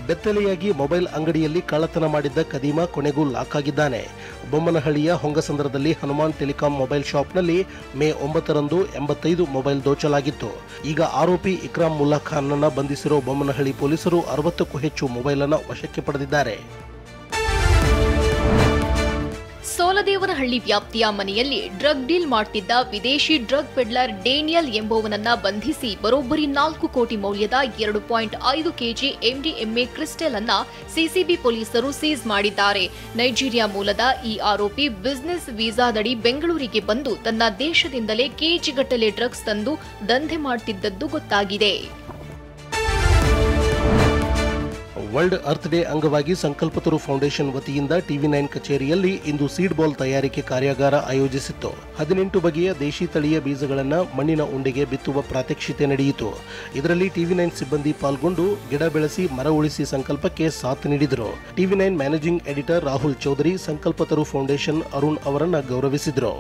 ಬೆತ್ತಲೆಯಾಗಿ ಮೊಬೈಲ್ ಅಂಗಡಿಯಲ್ಲಿ ಕಳ್ಳತನ ಮಾಡಿದ್ದ ಕದೀಮ ಕೊನೆಗೂ ಲಾಕ್ ಆಗಿದ್ದಾನೆ. ಬೊಮ್ಮನಹಳ್ಳಿಯ ಹೊಂಗಸಂದ್ರದಲ್ಲಿ ಹನುಮಾನ್ ಟೆಲಿಕಾಂ ಮೊಬೈಲ್ ಶಾಪ್ನಲ್ಲಿ ಮೇ 9ರಂದು 85 ಮೊಬೈಲ್ ದೋಚಲಾಗಿತ್ತು. ಈಗ ಆರೋಪಿ ಇಕ್ರಾಮ್ ಮುಲ್ಲಾ ಖಾನ್ನನ್ನು ಬಂಧಿಸಿರೋ ಬೊಮ್ಮನಹಳ್ಳಿ ಪೊಲೀಸರು 60ಕ್ಕೂ ಹೆಚ್ಚು ಮೊಬೈಲ್ ಅನ್ನು ವಶಕ್ಕೆ ಪಡೆದಿದ್ದಾರೆ. ಸೋಲದೇವನಹಳ್ಳಿ ವ್ಯಾಪ್ತಿಯ ಮನೆಯಲ್ಲಿ ಡ್ರಗ್ ಡೀಲ್ ಮಾಡ್ತಿದ್ದ ವಿದೇಶಿ ಡ್ರಗ್ ಪೆಡ್ಲರ್ ಡೇನಿಯಲ್ ಎಂಬುವನನ್ನ ಬಂಧಿಸಿ ಬರೋಬ್ಬರಿ 4 ಕೋಟಿ ಮೌಲ್ಯದ 2.5 ಕೆಜಿ ಎಂಡಿಎಂಎ ಕ್ರಿಸ್ಟಲ್ ಅನ್ನ ಸಿಸಿಬಿ ಪೊಲೀಸರು ಸೀಸ್ ಮಾಡಿದ್ದಾರೆ. ನೈಜೀರಿಯಾ ಮೂಲದ ಈ ಆರೋಪಿ ಬಿಸಿನೆಸ್ ವೀಸಾದಡಿ ಬೆಂಗಳೂರಿಗೆ ಬಂದು ತನ್ನ ದೇಶದಿಂದಲೇ ಕೆಜಿಗಟ್ಟಲೆ ಡ್ರಗ್ಸ್ ತಂದು ದಂಧೆ ಮಾಡುತ್ತಿದ್ದದ್ದು ಗೊತ್ತಾಗಿದೆ. ವರ್ಲ್ಡ್ ಅರ್ತ್ ಡೇ ಅಂಗವಾಗಿ ಸಂಕಲ್ಪತರು ಫೌಂಡೇಶನ್ ವತಿಯಿಂದ TV9 ಕಚೇರಿಯಲ್ಲಿ ಇಂದು ಸೀಡ್ ಬಾಲ್ ತಯಾರಿಕೆ ಕಾರ್ಯಾಗಾರ ಆಯೋಜಿಸಿತ್ತು. 18 ಬಗೆಯ ದೇಶಿ ತಳಿಯ ಬೀಜಗಳನ್ನು ಮಣ್ಣಿನ ಉಂಡೆಗೆ ಬಿತ್ತುವ ಪ್ರಾತ್ಯಕ್ಷಿತೆ ನಡೆಯಿತು. ಇದರಲ್ಲಿ TV9 ಸಿಬ್ಬಂದಿ ಪಾಲ್ಗೊಂಡು ಗಿಡ ಬೆಳೆಸಿ ಮರ ಉಳಿಸಿ ಸಂಕಲ್ಪಕ್ಕೆ ಸಾಥ್ ನೀಡಿದರು. TV9 managing editor Rahul Chaudhary Sankalpataru foundation Arun ಅವರನ್ನು ಗೌರವಿಸಿದರು.